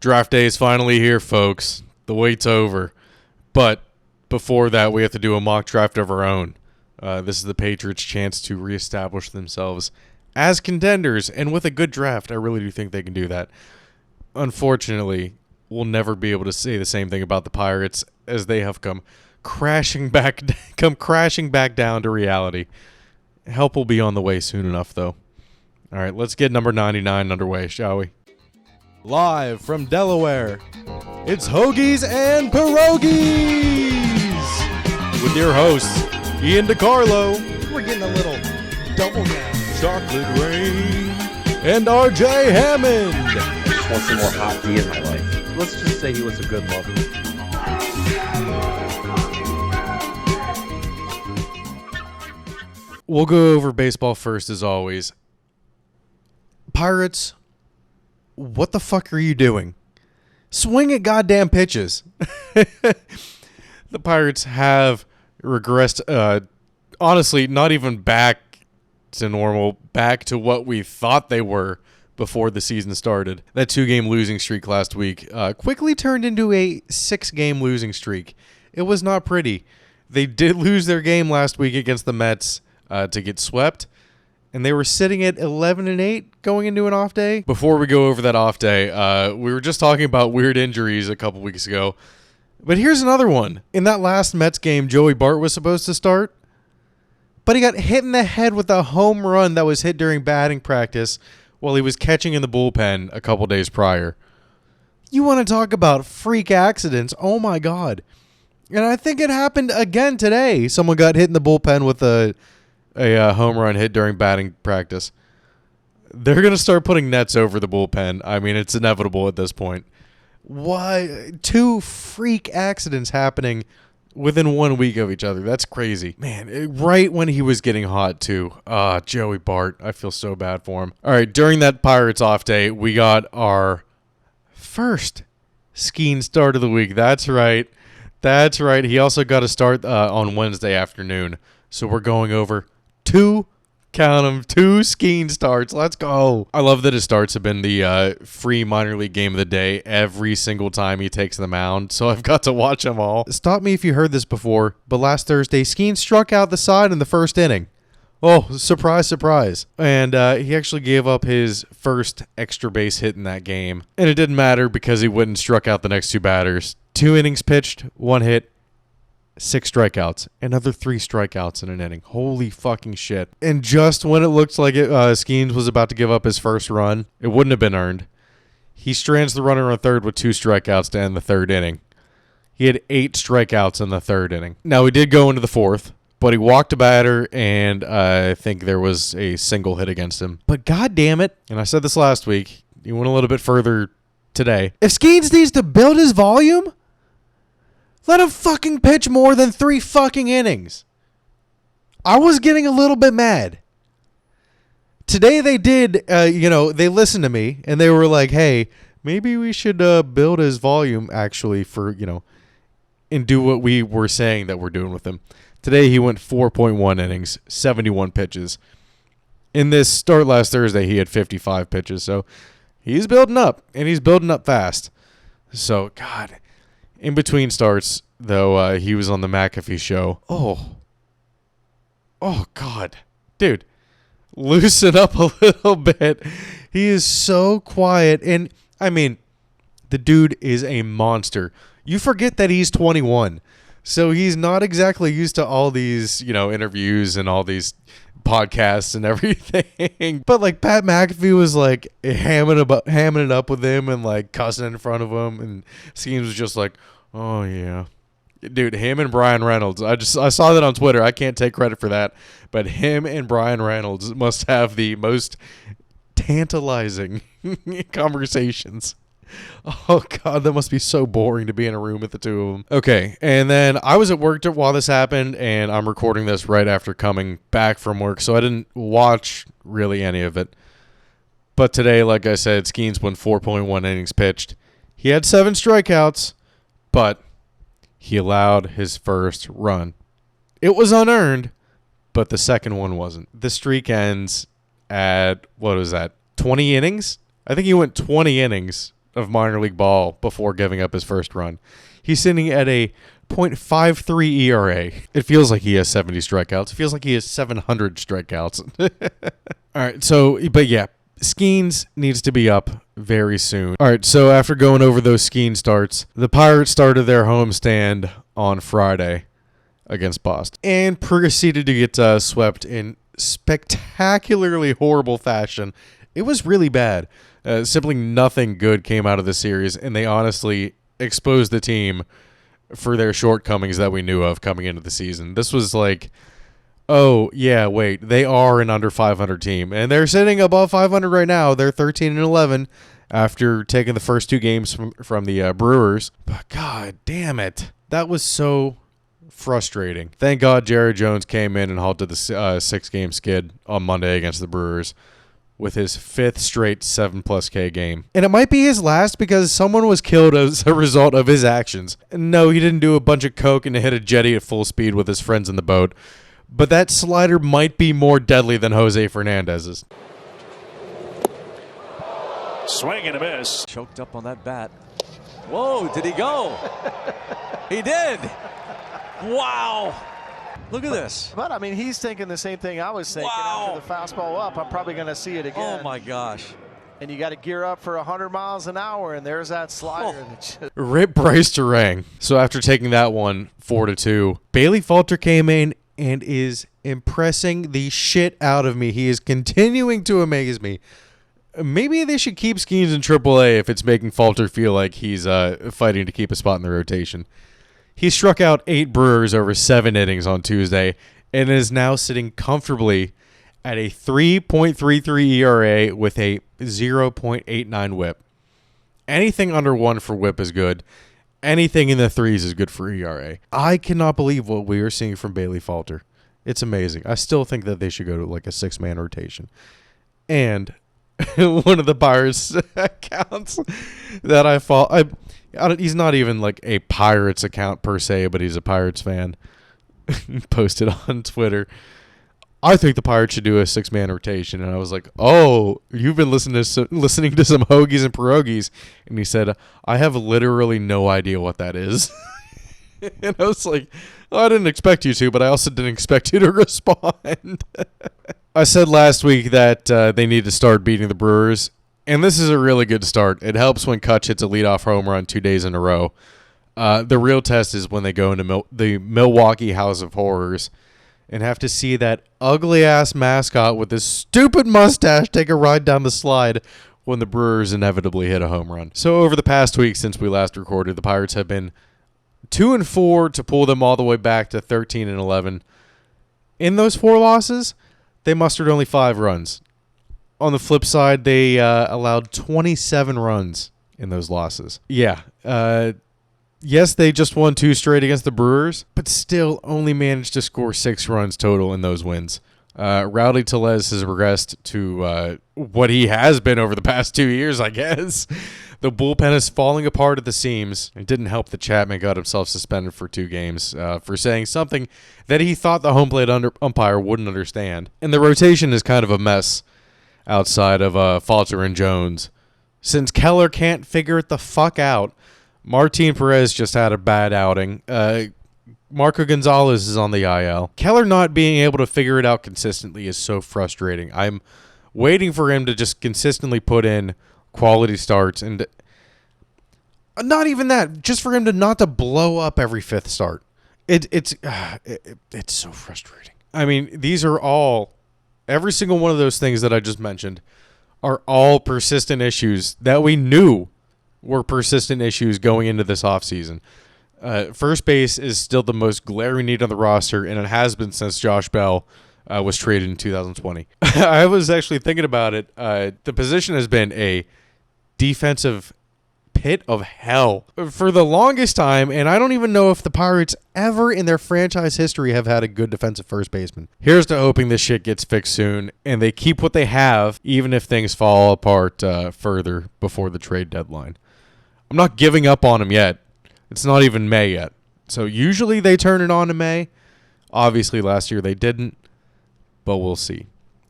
Draft day is finally here, folks. The wait's over. But before that, we have to do a mock draft of our own. This is the Patriots' chance to reestablish themselves as contenders. And with a good draft, I really do think they can do that. Unfortunately, we'll never be able to say the same thing about the Pirates, as they have come crashing back down to reality. Help will be on the way soon enough, though. All right, let's get number 99 underway, shall we? Live from Delaware, it's Hoagies and Pierogis with your hosts, Ian DiCarlo. We're getting a little double down. Chocolate Rain, and RJ Hammond. I just want some more hot tea in my life. Let's just say he was a good lover. We'll go over baseball first, as always. Pirates, what the fuck are you doing? Swing at goddamn pitches. The Pirates have regressed, honestly, not even back to normal, back to what we thought they were before the season started. That 2-game losing streak last week quickly turned into a 6-game losing streak. It was not pretty. They did lose their game last week against the Mets to get swept. And they were sitting at 11-8 going into an off day. Before we go over that off day, we were just talking about weird injuries a couple weeks ago. But here's another one. In that last Mets game, Joey Bart was supposed to start. But he got hit in the head with a home run that was hit during batting practice while he was catching in the bullpen a couple days prior. You want to talk about freak accidents? Oh, my God. And I think it happened again today. Someone got hit in the bullpen with a home run hit during batting practice. They're going to start putting nets over the bullpen. I mean, it's inevitable at this point. Why? 2 freak accidents happening within 1 week of each other. That's crazy. Man, right when he was getting hot, too. Joey Bart. I feel so bad for him. All right, during that Pirates off day, we got our first skiing start of the week. That's right. That's right. He also got a start on Wednesday afternoon. So we're going over 2 skiing starts. Let's go. I love that his starts have been the free minor league game of the day every single time he takes the mound. So I've got to watch them all. Stop me if you heard this before, but last Thursday, Skeen struck out the side in the first inning. Oh, surprise, surprise. And he actually gave up his first extra base hit in that game. And it didn't matter because he wouldn't struck out the next 2 batters. 2 innings pitched, 1 hit. 6 strikeouts, another 3 strikeouts in an inning. Holy fucking shit. And just when it looked like Skeens was about to give up his first run, it wouldn't have been earned. He strands the runner on third with 2 strikeouts to end the 3rd inning. He had 8 strikeouts in the 3rd inning. Now, he did go into the 4th, but he walked a batter, and I think there was a single hit against him. But god damn it, and I said this last week, he went a little bit further today. If Skeens needs to build his volume, let him fucking pitch more than 3 fucking innings. I was getting a little bit mad. Today they did, they listened to me, and they were like, hey, maybe we should build his volume, actually, for, and do what we were saying that we're doing with him. Today he went 4.1 innings, 71 pitches. In this start last Thursday, he had 55 pitches, so he's building up, and he's building up fast. So, God, in between starts, though, he was on the McAfee show. Oh, God. Dude, loosen up a little bit. He is so quiet. And, I mean, the dude is a monster. You forget that he's 21. So he's not exactly used to all these, interviews and all these podcasts and everything. But, like, Pat McAfee was, like, hamming it up with him and, like, cussing in front of him. And Skeens was just like, oh, yeah. Dude, him and Brian Reynolds. I saw that on Twitter. I can't take credit for that. But him and Brian Reynolds must have the most tantalizing conversations. Oh, God, that must be so boring to be in a room with the two of them. Okay, and then I was at work while this happened, and I'm recording this right after coming back from work, so I didn't watch really any of it. But today, like I said, Skeens went 4.1 innings pitched. He had 7 strikeouts, but he allowed his first run. It was unearned, but the second one wasn't. The streak ends at, 20 innings? I think he went 20 innings of minor league ball before giving up his first run. He's sitting at a .53 ERA. It feels like he has 70 strikeouts. It feels like he has 700 strikeouts. All right, but yeah, Skeens needs to be up very soon. All right, so after going over those Skeens starts, the Pirates started their homestand on Friday against Boston and proceeded to get swept in spectacularly horrible fashion. It was really bad. Simply nothing good came out of the series, and they honestly exposed the team for their shortcomings that we knew of coming into the season. This was like, oh, yeah, wait, they are an under 500 team, and they're sitting above 500 right now. They're 13-11 after taking the first two games from the Brewers. But god damn it, that was so frustrating. Thank God Jared Jones came in and halted the 6-game skid on Monday against the Brewers with his 5th straight 7+ K game. And it might be his last because someone was killed as a result of his actions. No, he didn't do a bunch of coke and hit a jetty at full speed with his friends in the boat. But that slider might be more deadly than Jose Fernandez's. Swing and a miss. Choked up on that bat. Whoa, did he go? He did. Wow. Look at this. But, I mean, he's thinking the same thing I was thinking. Wow. After the fastball up, I'm probably going to see it again. Oh, my gosh. And you got to gear up for 100 miles an hour, and there's that slider. Oh. That just... Rip Bryce Terang. So after taking that one 4-2, Bailey Falter came in and is impressing the shit out of me. He is continuing to amaze me. Maybe they should keep Skeens in AAA if it's making Falter feel like he's fighting to keep a spot in the rotation. He struck out 8 Brewers over 7 innings on Tuesday and is now sitting comfortably at a 3.33 ERA with a 0.89 whip. Anything under 1 for whip is good. Anything in the 3s is good for ERA. I cannot believe what we are seeing from Bailey Falter. It's amazing. I still think that they should go to like a 6-man rotation. And one of the Pirates accounts that I follow, he's not even like a Pirates account per se, but he's a Pirates fan, posted on Twitter, I think the Pirates should do a 6-man rotation. And I was like, oh, you've been listening to some Hoagies and Pierogis. And he said, I have literally no idea what that is. And I was like, I didn't expect you to, but I also didn't expect you to respond. I said last week that they need to start beating the Brewers, and this is a really good start. It helps when Kutch hits a leadoff home run 2 days in a row. The real test is when they go into the Milwaukee House of Horrors and have to see that ugly-ass mascot with this stupid mustache take a ride down the slide when the Brewers inevitably hit a home run. So over the past week since we last recorded, the Pirates have been 2-4 to pull them all the way back to 13-11. In those 4 losses, they mustered only 5 runs. On the flip side, they allowed 27 runs in those losses. Yeah. Yes, they just won 2 straight against the Brewers, but still only managed to score 6 runs total in those wins. Rowdy Tellez has regressed to what he has been over the past 2 years, I guess. The bullpen is falling apart at the seams. It didn't help that Chapman got himself suspended for 2 games for saying something that he thought the home plate umpire wouldn't understand. And the rotation is kind of a mess outside of Falter and Jones. Since Keller can't figure it the fuck out, Martin Perez just had a bad outing. Marco Gonzalez is on the IL. Keller not being able to figure it out consistently is so frustrating. I'm waiting for him to just consistently put in quality starts, and not even that, just for him to not to blow up every 5th start. It's so frustrating. I mean, these are all, every single one of those things that I just mentioned are all persistent issues that we knew were persistent issues going into this offseason. First base is still the most glaring need on the roster, and it has been since Josh Bell was traded in 2020. I was actually thinking about it. The position has been a defensive pit of hell for the longest time, and I don't even know if the Pirates ever in their franchise history have had a good defensive first baseman. Here's to hoping this shit gets fixed soon, and they keep what they have, even if things fall apart further before the trade deadline. I'm not giving up on them yet. It's not even May yet. So usually they turn it on in May. Obviously last year they didn't, but we'll see.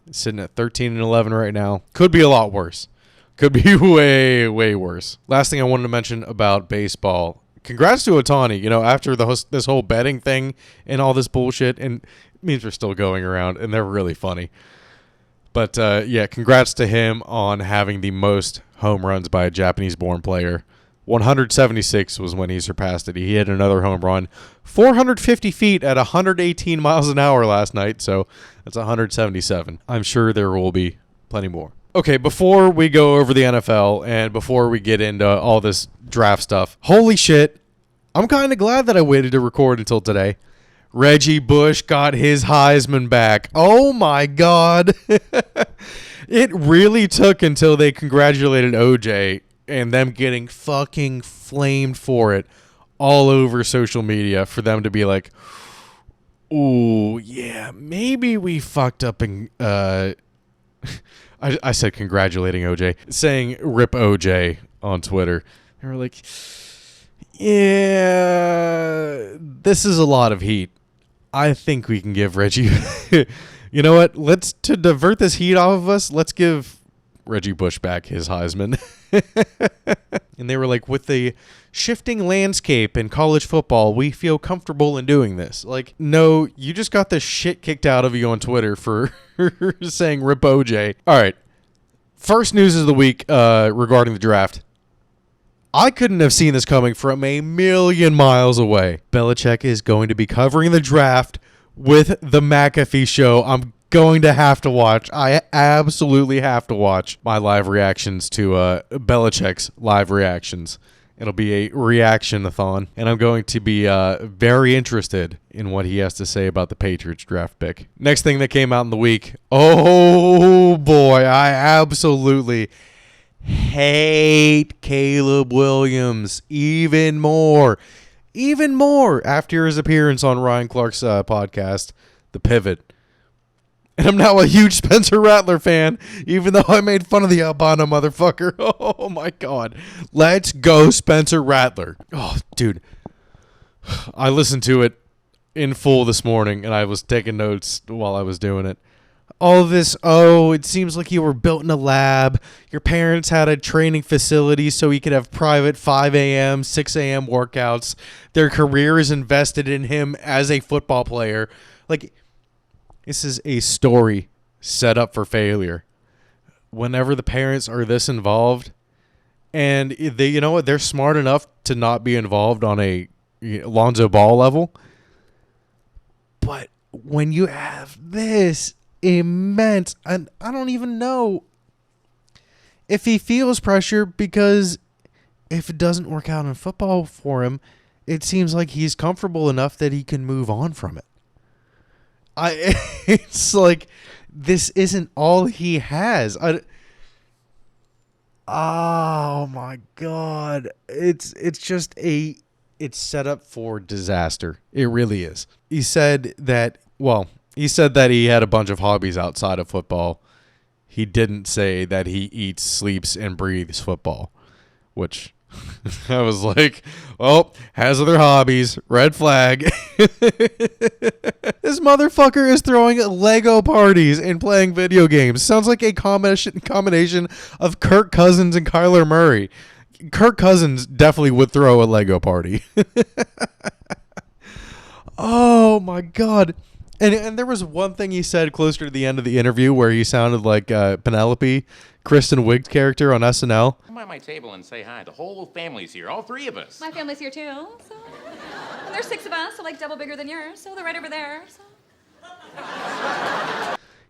It's sitting at 13-11 right now. Could be a lot worse. Could be way, way worse. Last thing I wanted to mention about baseball. Congrats to Ohtani. You know, after this whole betting thing and all this bullshit, and memes are still going around, and they're really funny. But, yeah, congrats to him on having the most home runs by a Japanese-born player. 176 was when he surpassed it. He hit another home run. 450 feet at 118 miles an hour last night, so that's 177. I'm sure there will be plenty more. Okay, before we go over the NFL and before we get into all this draft stuff, holy shit, I'm kind of glad that I waited to record until today. Reggie Bush got his Heisman back. Oh my God. It really took until they congratulated OJ and them getting fucking flamed for it all over social media for them to be like, ooh, yeah, maybe we fucked up and I said congratulating OJ, saying rip OJ on Twitter. They were like, yeah, this is a lot of heat. I think we can give Reggie, you know what? To divert this heat off of us, let's give Reggie Bush back his Heisman. And they were like, with the shifting landscape in college football, we feel comfortable in doing this. Like, no, you just got the shit kicked out of you on Twitter for saying rip OJ. All right. First news of the week regarding the draft. I couldn't have seen this coming from a million miles away. Belichick is going to be covering the draft with the McAfee show. I'm going to have to watch. I absolutely have to watch my live reactions to Belichick's live reactions. It'll be a reaction-a-thon, and I'm going to be very interested in what he has to say about the Patriots draft pick. Next thing that came out in the week, oh boy, I absolutely hate Caleb Williams even more after his appearance on Ryan Clark's podcast, The Pivot. And I'm now a huge Spencer Rattler fan, even though I made fun of the albino motherfucker. Oh, my God. Let's go, Spencer Rattler. Oh, dude. I listened to it in full this morning, and I was taking notes while I was doing it. All this, it seems like you were built in a lab. Your parents had a training facility so you could have private 5 a.m., 6 a.m. workouts. Their career is invested in him as a football player. Like, this is a story set up for failure. Whenever the parents are this involved, and they, you know what, they're smart enough to not be involved on a Lonzo Ball level. But when you have this immense, and I don't even know if he feels pressure, because if it doesn't work out in football for him, it seems like he's comfortable enough that he can move on from it. It's like this isn't all he has. Oh my God. It's set up for disaster. It really is. He said that he had a bunch of hobbies outside of football. He didn't say that he eats, sleeps, and breathes football, which I was like, has other hobbies. Red flag. This motherfucker is throwing Lego parties and playing video games. Sounds like a combination of Kirk Cousins and Kyler Murray. Kirk Cousins definitely would throw a Lego party. Oh, my God. And there was one thing he said closer to the end of the interview where he sounded like Penelope, Kristen Wiig's character on SNL. Come by my table and say hi. The whole family's here, all three of us. My family's here too. So. And there's 6 of us, so like double bigger than yours. So they're right over there. So.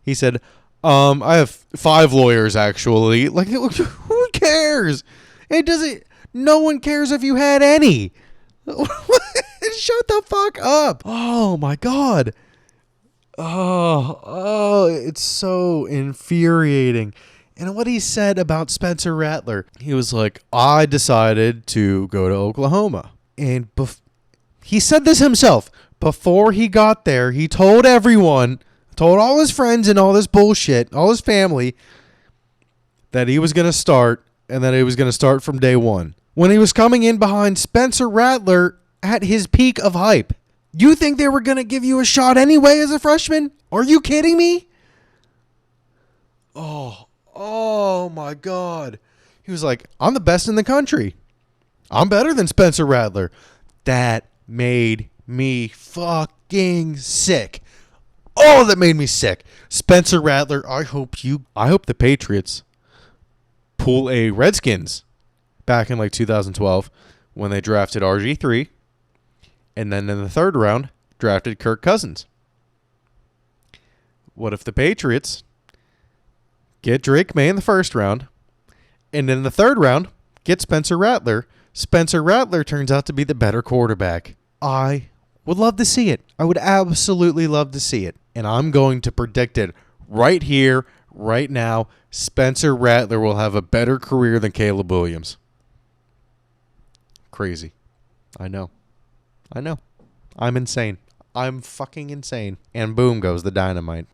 He said, I have 5 lawyers actually. Like, who cares? It doesn't. No one cares if you had any. Shut the fuck up. Oh my God. Oh, it's so infuriating. And what he said about Spencer Rattler, he was like, I decided to go to Oklahoma. And he said this himself. Before he got there, he told everyone, told all his friends and all this bullshit, all his family, that he was going to start and that he was going to start from day one. When he was coming in behind Spencer Rattler at his peak of hype. You think they were going to give you a shot anyway as a freshman? Are you kidding me? Oh my God. He was like, I'm the best in the country. I'm better than Spencer Rattler. That made me fucking sick. Oh, that made me sick. Spencer Rattler, I hope the Patriots pull a Redskins back in like 2012 when they drafted RG3 and then in the third round drafted Kirk Cousins. What if the Patriots get Drake May in the first round and in the third round get Spencer Rattler? Spencer Rattler turns out to be the better quarterback. I would love to see it. I would absolutely love to see it. And I'm going to predict it right here, right now. Spencer Rattler will have a better career than Caleb Williams. Crazy. I know. I'm insane. I'm fucking insane. And boom goes the dynamite.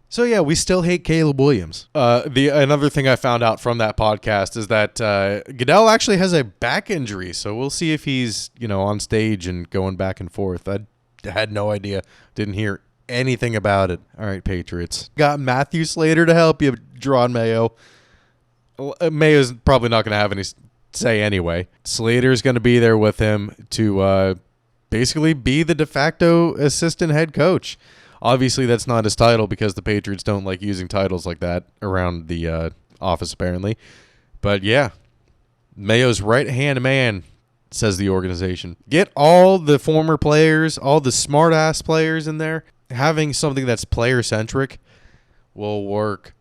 So yeah, we still hate Caleb Williams. Another thing I found out from that podcast is that Goodell actually has a back injury. So we'll see if he's on stage and going back and forth. I had no idea. Didn't hear anything about it. All right, Patriots. Got Matthew Slater to help you, Drawn Mayo. Mayo's probably not going to have any say anyway. Slater's going to be there with him to basically be the de facto assistant head coach. Obviously, that's not his title because the Patriots don't like using titles like that around the office, apparently. But yeah, Mayo's right-hand man, says the organization. Get all the former players, all the smart-ass players in there. Having something that's player-centric will work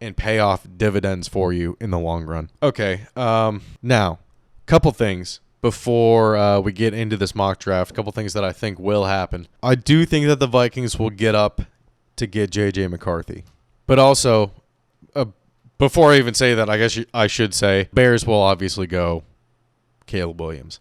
and pay off dividends for you in the long run. Okay, now, couple things before we get into this mock draft. A couple things that I think will happen. I do think that the Vikings will get up to get J.J. McCarthy. But also, before I even say that, I guess I should say, Bears will obviously go Caleb Williams.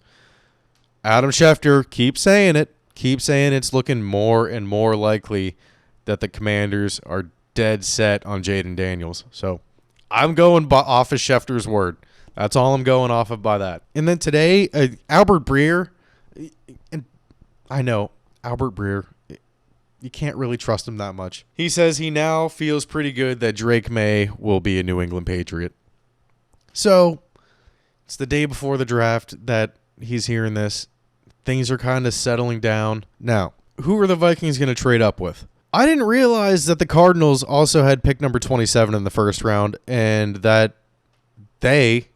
Adam Schefter keeps saying it. Keep saying it's looking more and more likely that the Commanders are dead set on Jaden Daniels. So I'm going off of Schefter's word. That's all I'm going off of by that. And then today, Albert Breer. And I know, Albert Breer, you can't really trust him that much. He says he now feels pretty good that Drake May will be a New England Patriot. So it's the day before the draft that he's hearing this. Things are kind of settling down. Now, who are the Vikings going to trade up with? I didn't realize that the Cardinals also had pick number 27 in the first round and that they,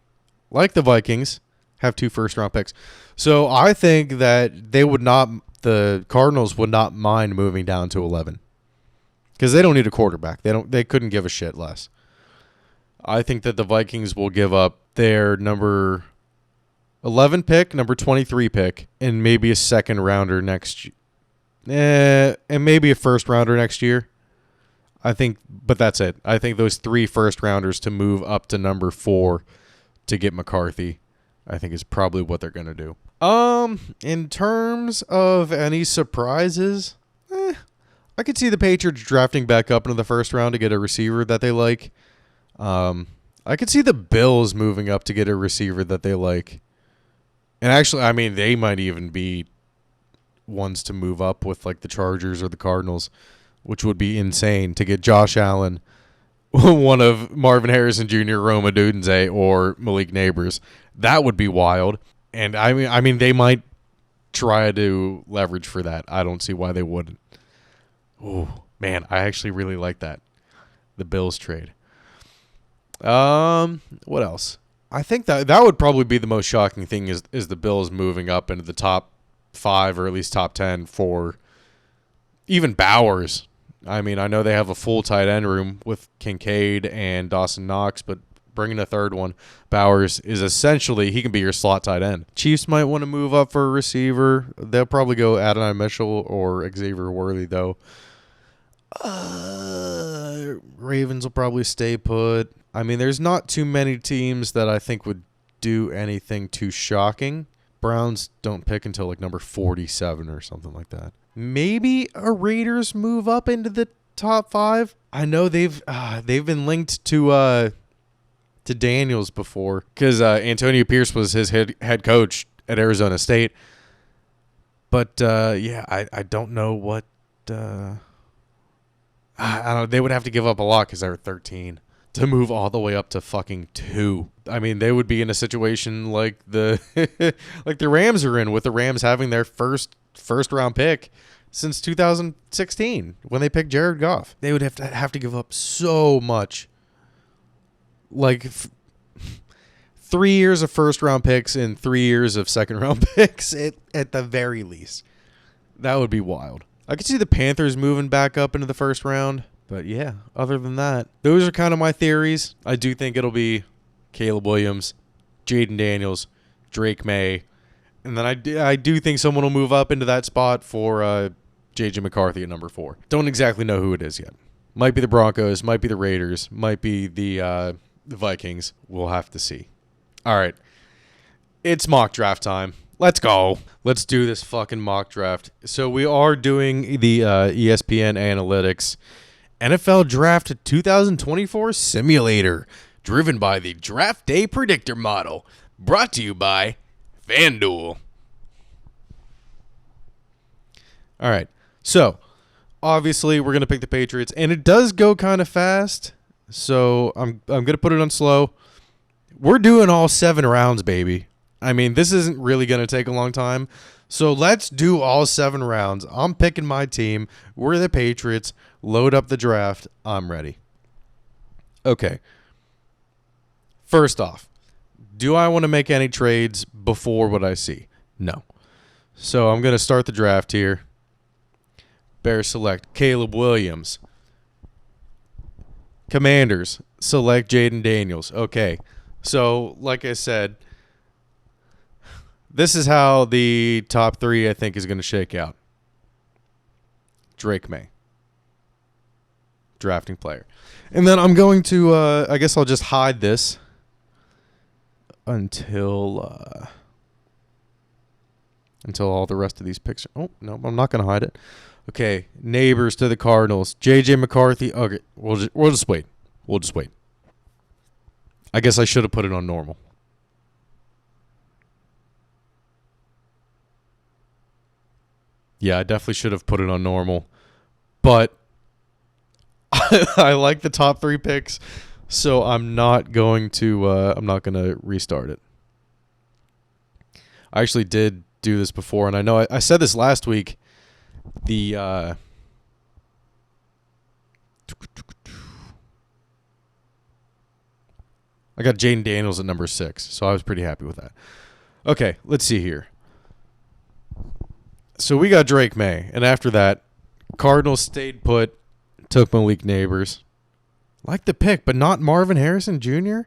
like the Vikings, have 2 first-round picks. So I think that the Cardinals would not mind moving down to 11 because they don't need a quarterback. They couldn't give a shit less. I think that the Vikings will give up their number 11 pick, number 23 pick, and maybe a second rounder next year. And maybe a first rounder next year. I think, but that's it. I think those 3 first rounders to move up to number 4 to get McCarthy, I think is probably what they're going to do. In terms of any surprises, I could see the Patriots drafting back up into the first round to get a receiver that they like. I could see the Bills moving up to get a receiver that they like. And actually, I mean, they might even be ones to move up with like the Chargers or the Cardinals, which would be insane to get Josh Allen, one of Marvin Harrison Jr., Roma Odunze, or Malik Neighbors. That would be wild. And I mean, they might try to leverage for that. I don't see why they wouldn't. Oh man, I actually really like that. The Bills trade. What else? I think that would probably be the most shocking thing is the Bills moving up into the top 5 or at least top 10 for even Bowers. I mean, I know they have a full tight end room with Kincaid and Dawson Knox, but bringing a third one, Bowers is essentially, he can be your slot tight end. Chiefs might want to move up for a receiver. They'll probably go Adonai Mitchell or Xavier Worthy, though. Ravens will probably stay put. I mean, there's not too many teams that I think would do anything too shocking. Browns don't pick until like number 47 or something like that. Maybe a Raiders move up into the top 5. I know they've been linked to Daniels before because Antonio Pierce was his head coach at Arizona State. But yeah, I don't know what. I don't know. They would have to give up a lot because they were 13. to move all the way up to fucking 2. I mean, they would be in a situation like the like the Rams are in, with the Rams having their first round pick since 2016 when they picked Jared Goff. They would have to give up so much. Like 3 years of first round picks and 3 years of second round picks at the very least. That would be wild. I could see the Panthers moving back up into the first round. But yeah, other than that, those are kind of my theories. I do think it'll be Caleb Williams, Jaden Daniels, Drake May. And then I do think someone will move up into that spot for J.J. McCarthy at number 4. Don't exactly know who it is yet. Might be the Broncos, might be the Raiders, might be the Vikings. We'll have to see. All right. It's mock draft time. Let's go. Let's do this fucking mock draft. So we are doing the ESPN Analytics NFL Draft 2024 Simulator, driven by the Draft Day Predictor Model, brought to you by FanDuel. All right. So, obviously, we're going to pick the Patriots, and it does go kind of fast. So, I'm going to put it on slow. We're doing all 7 rounds, baby. I mean, this isn't really going to take a long time. So, let's do all 7 rounds. I'm picking my team. We're the Patriots. Load up the draft. I'm ready. Okay. First off, do I want to make any trades before what I see? No. So, I'm going to start the draft here. Bears select Caleb Williams. Commanders select Jaden Daniels. Okay. So, like I said, this is how the top 3, I think, is going to shake out. Drake May. Drafting player. And then I'm going to, I guess I'll just hide this until all the rest of these picks. Oh, no, I'm not going to hide it. Okay, neighbors to the Cardinals. J.J. McCarthy. Okay, we'll just wait. We'll just wait. I guess I should have put it on normal. Yeah, I definitely should have put it on normal. But I like the top 3 picks, so I'm not going to restart it. I actually did do this before, and I know I said this last week. I got Jaden Daniels at number 6, so I was pretty happy with that. Okay, let's see here. So we got Drake May, and after that, Cardinals stayed put, took Malik Neighbors. Like the pick, but not Marvin Harrison Jr.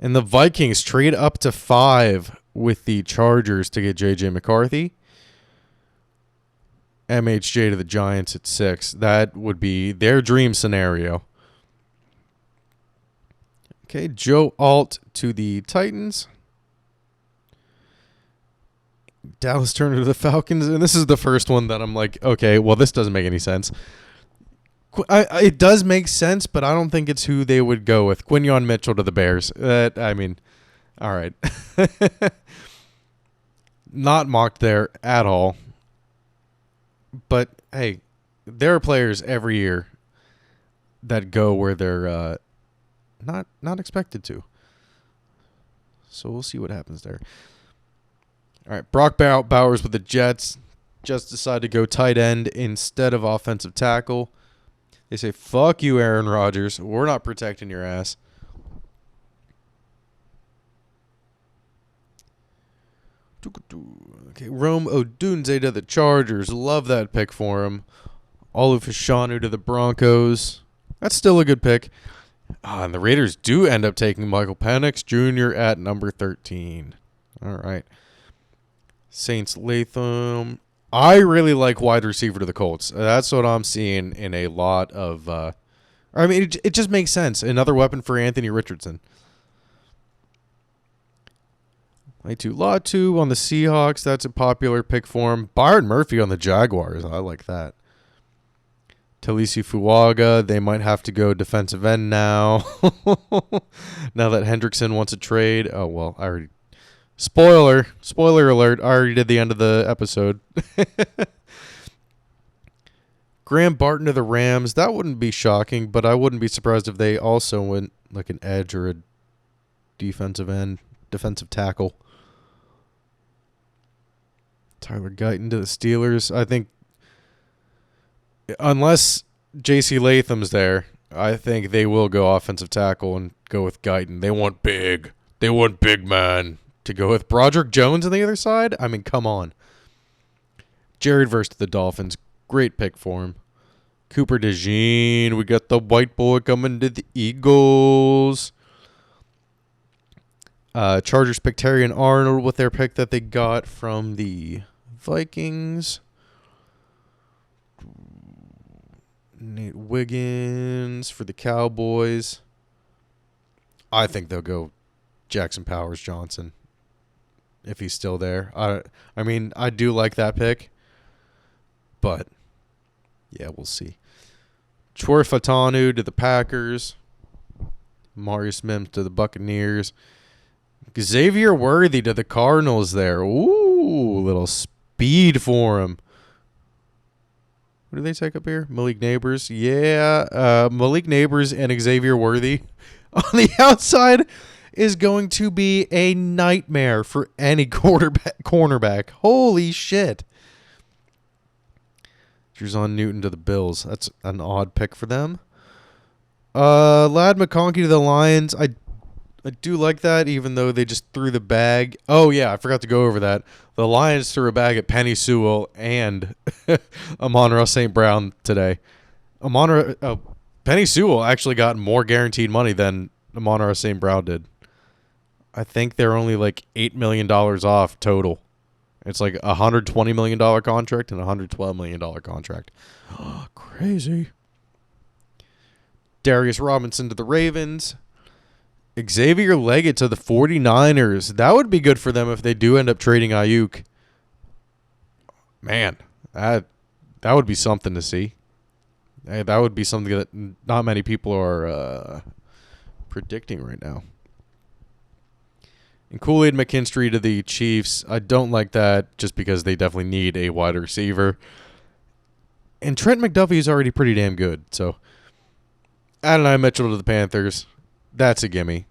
And the Vikings trade up to 5 with the Chargers to get J.J. McCarthy. MHJ to the Giants at 6. That would be their dream scenario. Okay, Joe Alt to the Titans. Dallas Turner to the Falcons. And this is the first one that I'm like, okay, well, this doesn't make any sense. It does make sense, but I don't think it's who they would go with. Quinyon Mitchell to the Bears. I mean, all right. Not mocked there at all. But, hey, there are players every year that go where they're not expected to. So we'll see what happens there. All right, Brock Bowers with the Jets just decided to go tight end instead of offensive tackle. They say, fuck you, Aaron Rodgers. We're not protecting your ass. Okay, Rome Odunze to the Chargers. Love that pick for him. Olufashanu to the Broncos. That's still a good pick. And the Raiders do end up taking Michael Penix Jr. at number 13. All right. Saints Latham. I really like wide receiver to the Colts. That's what I'm seeing in a lot of. I mean, it just makes sense. Another weapon for Anthony Richardson. Latu on the Seahawks. That's a popular pick for him. Byron Murphy on the Jaguars. I like that. Talisi Fuaga. They might have to go defensive end now. Now that Hendrickson wants a trade. Oh, well, I already. Spoiler alert. I already did the end of the episode. Graham Barton to the Rams. That wouldn't be shocking, but I wouldn't be surprised if they also went like an edge or a defensive tackle. Tyler Guyton to the Steelers. I think unless J.C. Latham's there, I think they will go offensive tackle and go with Guyton. They want big. They want big man to go with. Broderick Jones on the other side? I mean, come on. Jared versus the Dolphins. Great pick for him. Cooper DeJean. We got the white boy coming to the Eagles. Chargers pick Terrion Arnold with their pick that they got from the Vikings. Nate Wiggins for the Cowboys. I think they'll go Jackson Powers Johnson if he's still there. I mean, I do like that pick, but yeah, we'll see. Chor Fatanu to the Packers. Marius Mims to the Buccaneers. Xavier Worthy to the Cardinals there. Ooh, little speed for him. What do they take up here? Malik Neighbors. Yeah, Malik Neighbors and Xavier Worthy on the outside is going to be a nightmare for any cornerback. Holy shit. Jer'Zhan Newton to the Bills. That's an odd pick for them. Ladd McConkey to the Lions. I do like that, even though they just threw the bag. Oh, yeah, I forgot to go over that. The Lions threw a bag at Penny Sewell and Amon-Ra St. Brown today. Penny Sewell actually got more guaranteed money than Amon-Ra St. Brown did. I think they're only like $8 million off total. It's like a $120 million contract and a $112 million contract. Oh, crazy. Darius Robinson to the Ravens. Xavier Leggett to the 49ers. That would be good for them if they do end up trading Ayuk. Man, that would be something to see. Hey, that would be something that not many people are predicting right now. And Kool-Aid McKinstry to the Chiefs. I don't like that just because they definitely need a wide receiver. And Trent McDuffie is already pretty damn good. So, Adonai Mitchell to the Panthers. That's a gimme.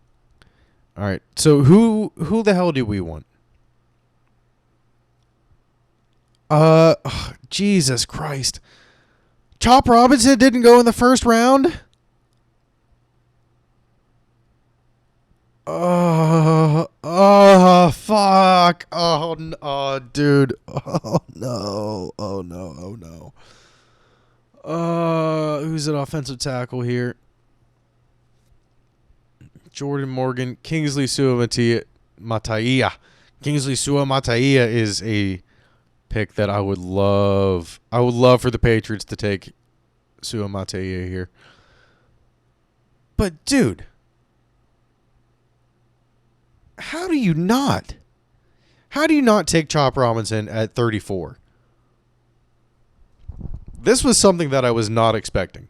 All right. So who the hell do we want? Jesus Christ. Chop Robinson didn't go in the first round? Fuck. Oh, no, dude. Oh, no. Oh, no. Oh, no. Who's an offensive tackle here? Jordan Morgan. Kingsley Suamataia. Kingsley Suamataia is a pick that I would love. I would love for the Patriots to take Suamataia here. But, dude, how do you not? How do you not take Chop Robinson at 34? This was something that I was not expecting.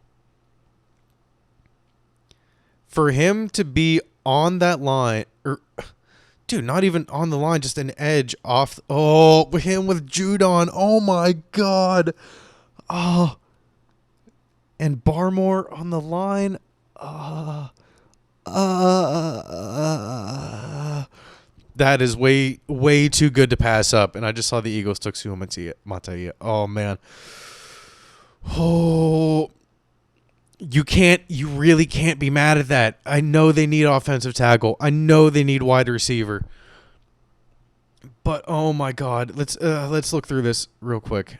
For him to be on that line, dude, not even on the line, just an edge off. Oh, him with Judon. Oh, my God. Oh. And Barmore on the line. That is way, way too good to pass up. And I just saw the Eagles took Suamataia. Oh, man. Oh. You really can't be mad at that. I know they need offensive tackle. I know they need wide receiver. But oh my God, let's look through this real quick.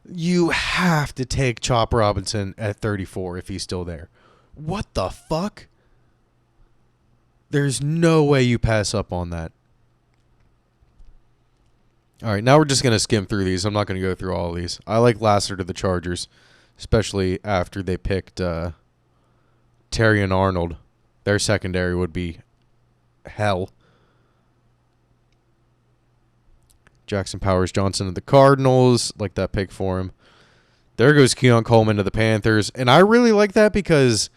You have to take Chop Robinson at 34 if he's still there. What the fuck? There's no way you pass up on that. All right, now we're just going to skim through these. I'm not going to go through all of these. I like Lasser to the Chargers, especially after they picked Terrion Arnold. Their secondary would be hell. Jackson Powers Johnson to the Cardinals. Like that pick for him. There goes Keon Coleman to the Panthers. And I really like that because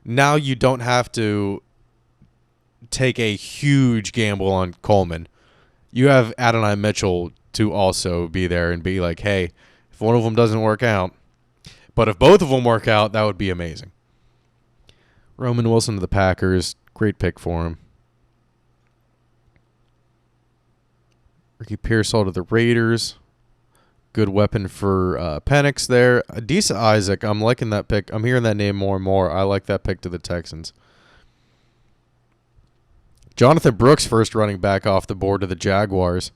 now you don't have to take a huge gamble on Coleman. You have Adonai Mitchell to also be there and be like, hey, if one of them doesn't work out. But if both of them work out, that would be amazing. Roman Wilson to the Packers. Great pick for him. Ricky Pearsall to the Raiders. Good weapon for Penix there. Adisa Isaac, I'm liking that pick. I'm hearing that name more and more. I like that pick to the Texans. Jonathan Brooks, first running back off the board to the Jaguars.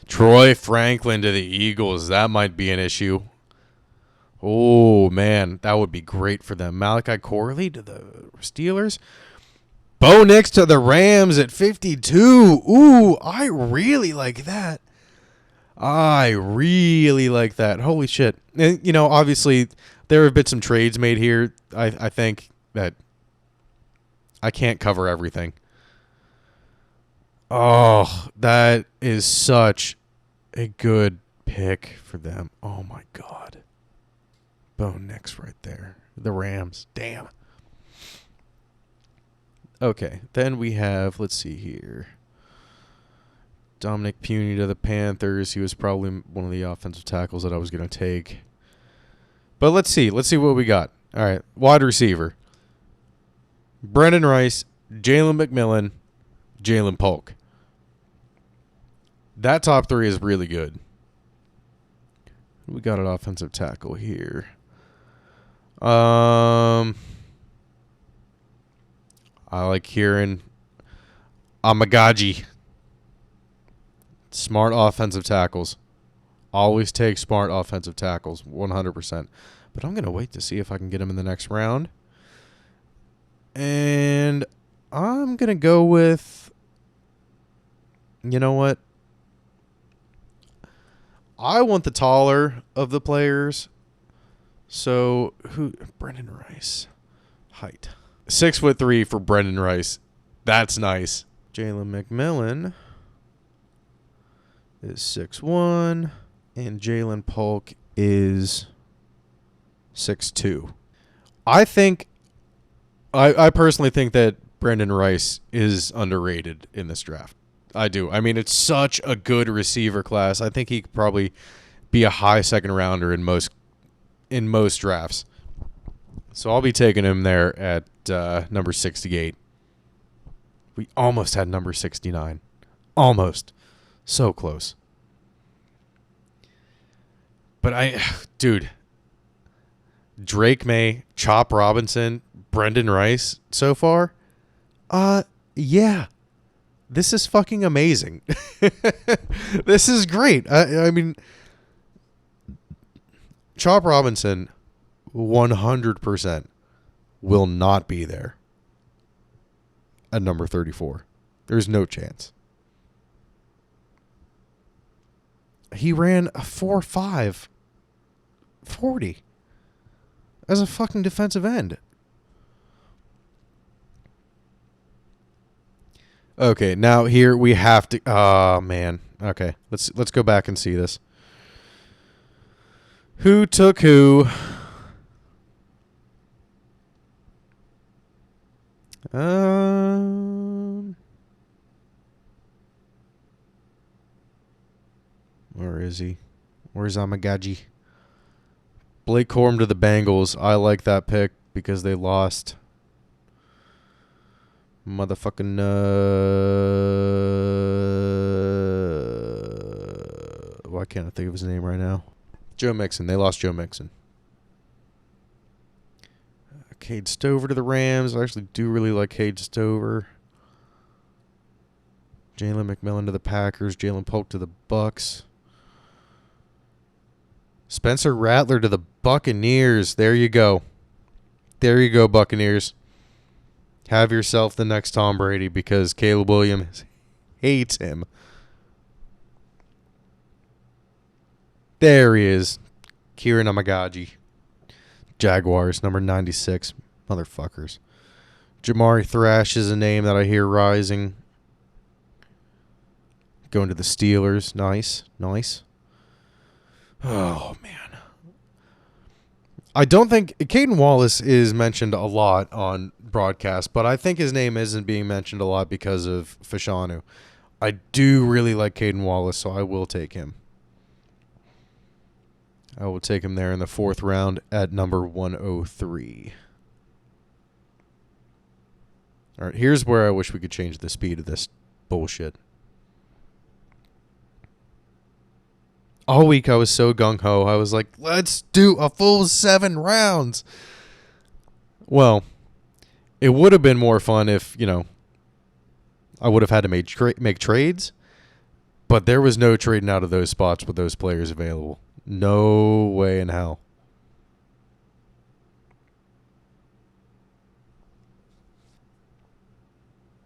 Troy Franklin to the Eagles. That might be an issue. Oh, man. That would be great for them. Malachi Corley to the Steelers. Bo Nix to the Rams at 52. Ooh, I really like that. I really like that. Holy shit. And, you know, obviously, there have been some trades made here. I think that I can't cover everything. Oh, that is such a good pick for them. Oh, my God. Bo Nix right there. The Rams. Damn. Okay, then we have, let's see here. Dominic Puny to the Panthers. He was probably one of the offensive tackles that I was going to take. But let's see. Let's see what we got. All right, wide receiver. Brendan Rice, Jalen McMillan, Jalen Polk. That top three is really good. We got an offensive tackle here. I like hearing Amagaji. Smart offensive tackles. Always take smart offensive tackles, 100%. But I'm going to wait to see if I can get him in the next round. And I'm going to go with, you know what? I want the taller of the players. So, Brendan Rice. Height. 6'3" for Brendan Rice. That's nice. Jalen McMillan is 6'1", and Jalen Polk is 6'2". I personally think that Brendan Rice is underrated in this draft. I do. I mean, it's such a good receiver class. I think he could probably be a high second rounder in most drafts. So I'll be taking him there at number 68. We almost had number 69. Almost. So close. But dude, Drake May, Chop Robinson, Brendan Rice so far, yeah. This is fucking amazing. This is great. I mean, Chop Robinson 100% will not be there at number 34. There's no chance. He ran a 4.5 40 as a fucking defensive end. Okay, now here we have to. Oh man. Okay, let's go back and see this. Who took who? Where is he? Where's Amagaji? Blake Corum to the Bengals. I like that pick because they lost. Motherfucking why can't I think of his name right now? Joe Mixon. They lost Joe Mixon. Cade Stover to the Rams. I actually do really like Cade Stover. Jalen McMillan to the Packers. Jalen Polk to the Bucks. Spencer Rattler to the Buccaneers. There you go. There you go, Buccaneers. Have yourself the next Tom Brady because Caleb Williams hates him. There he is. Kieran Amagaji. Jaguars, number 96. Motherfuckers. Jamari Thrash is a name that I hear rising. Going to the Steelers. Nice. Nice. Oh, man. I don't think Caden Wallace is mentioned a lot on broadcast, but I think his name isn't being mentioned a lot because of Fashanu. I do really like Caden Wallace, so I will take him. I will take him there in the 4th round at number 103. All right, here's where I wish we could change the speed of this bullshit. All week I was so gung-ho. I was like, let's do a full 7 rounds. Well, it would have been more fun if, I would have had to make trades. But there was no trading out of those spots with those players available. No way in hell.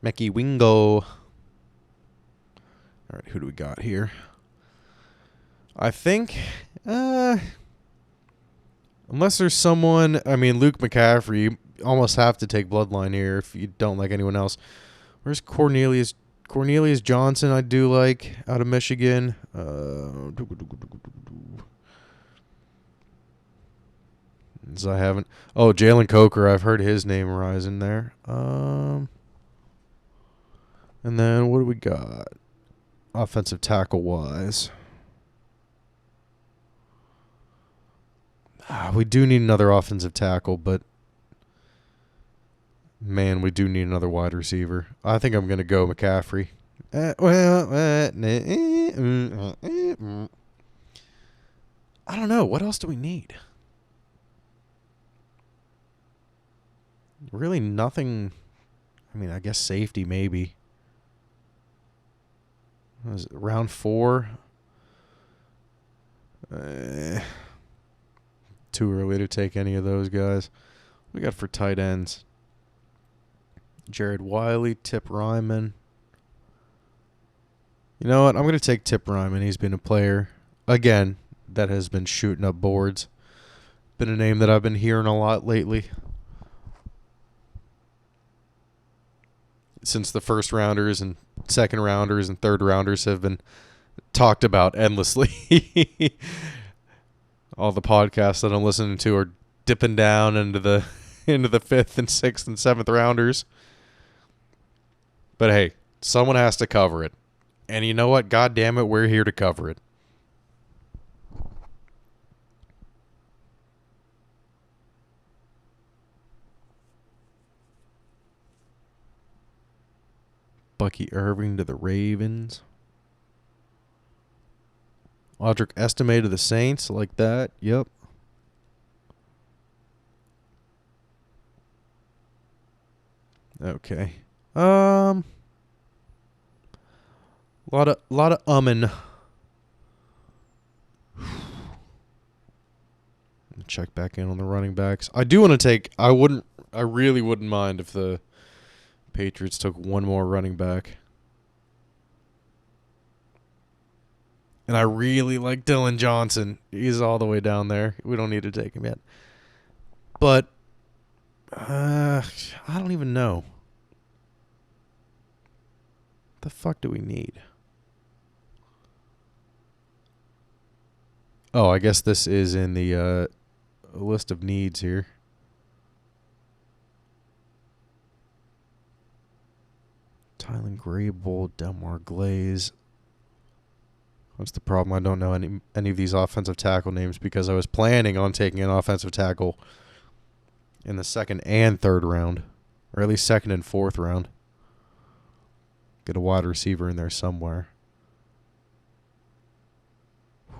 Mecky Wingo. All right, who do we got here? I think, unless there's someone, Luke McCaffrey, you almost have to take Bloodline here if you don't like anyone else. Where's Cornelius Johnson? I do like out of Michigan. I haven't. Oh, Jalen Coker. I've heard his name rise in there. And then what do we got? Offensive tackle wise. We do need another offensive tackle, but man, we do need another wide receiver. I think I'm going to go McCaffrey. I don't know. What else do we need? Really nothing. I guess safety maybe. Was it round 4? Too early to take any of those guys. What we got for tight ends? Jared Wiley, Tip Ryman. You know what? I'm going to take Tip Ryman. He's been a player, again, that has been shooting up boards. Been a name that I've been hearing a lot lately. Since the first rounders and second rounders and third rounders have been talked about endlessly. All the podcasts that I'm listening to are dipping down into the 5th and 6th and 7th rounders. But hey, someone has to cover it. And you know what? God damn it, we're here to cover it. Bucky Irving to the Ravens. Audric Estime to the Saints, like that. Yep. Okay. Lot of umming. Check back in on the running backs. I do want to take. I really wouldn't mind if the Patriots took one more running back. And I really like Dylan Johnson. He's all the way down there. We don't need to take him yet. But I don't even know. What the fuck do we need? Oh, I guess this is in the list of needs here. Tylen Grable, Delmar Glaze. What's the problem? I don't know any of these offensive tackle names because I was planning on taking an offensive tackle in the 2nd and 3rd round, or at least 2nd and 4th round. Get a wide receiver in there somewhere.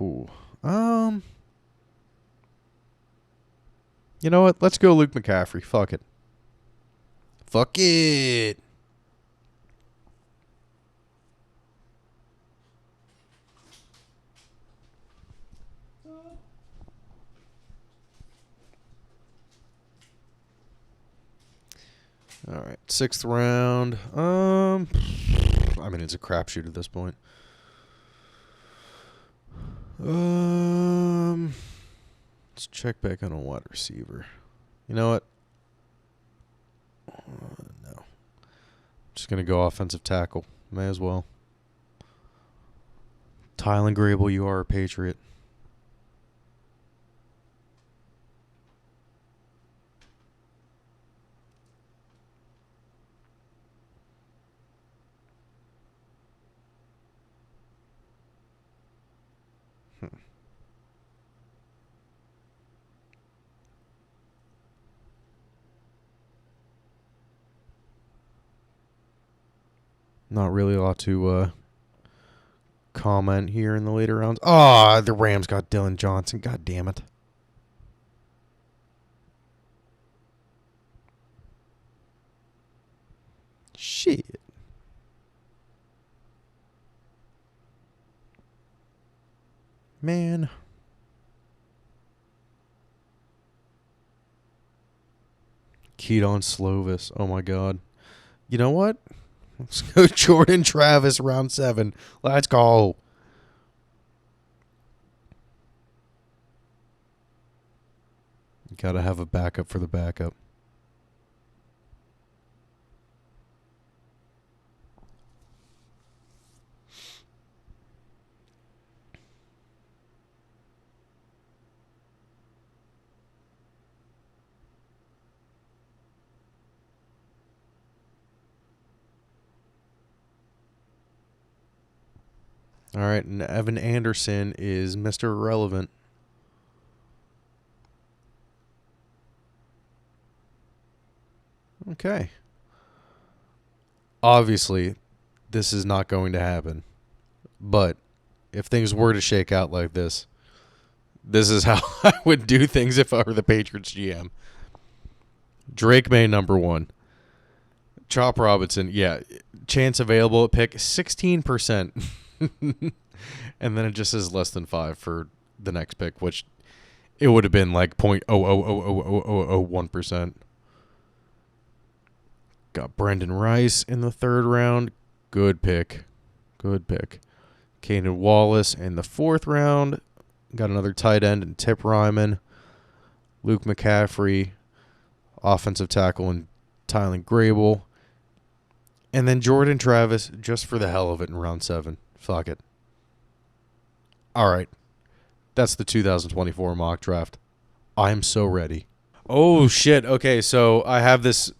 Ooh. You know what? Let's go Luke McCaffrey. Fuck it. Fuck it. All right, 6th round. It's a crapshoot at this point. Let's check back on a wide receiver. You know what? No. Just gonna go offensive tackle. May as well. Tylen Grable, you are a Patriot. Not really a lot to comment here in the later rounds. Ah, the Rams got Dylan Johnson. God damn it. Shit. Man. Keaton Slovis. Oh my god. You know what? Let's go Jordan Travis, round 7. Let's go. You gotta have a backup for the backup. All right, and Evan Anderson is Mr. Irrelevant. Okay. Obviously, this is not going to happen. But if things were to shake out like this is how I would do things if I were the Patriots GM. Drake May, number 1. Chop Robinson, yeah. Chance available at pick 16%. And then it just says less than 5 for the next pick, which it would have been like 0.0000001%. Got Brendan Rice in the 3rd round. Good pick. Good pick. Kanan Wallace in the 4th round. Got another tight end in Tip Ryman. Luke McCaffrey, offensive tackle, and Tylen Grable. And then Jordan Travis, just for the hell of it, in round 7. Fuck it. All right. That's the 2024 mock draft. I'm so ready. Oh, shit. Okay, so I have this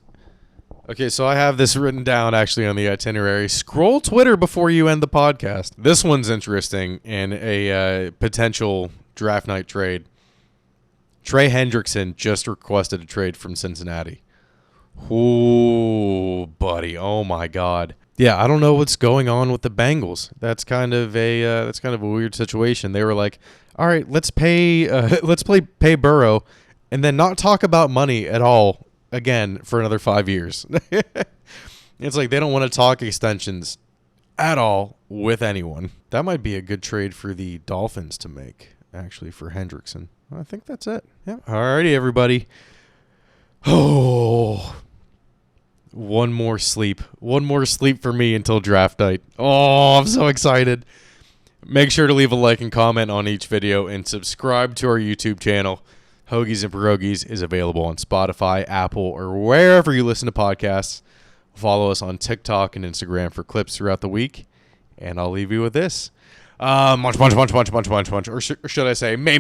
written down actually on the itinerary. Scroll Twitter before you end the podcast. This one's interesting in a potential draft night trade. Trey Hendrickson just requested a trade from Cincinnati. Ooh, buddy. Oh, my God. Yeah, I don't know what's going on with the Bengals. That's kind of a weird situation. They were like, "All right, let's pay Burrow, and then not talk about money at all again for another 5 years." It's like they don't want to talk extensions at all with anyone. That might be a good trade for the Dolphins to make, actually, for Hendrickson. I think that's it. Yeah. Alrighty, everybody. Oh. One more sleep for me until draft night. Oh, I'm so excited. Make sure to leave a like and comment on each video and subscribe to our YouTube channel. Hoagies and Pierogis is available on Spotify, Apple, or wherever you listen to podcasts. Follow us on TikTok and Instagram for clips throughout the week. And I'll leave you with this. Munch. Or should I say, may.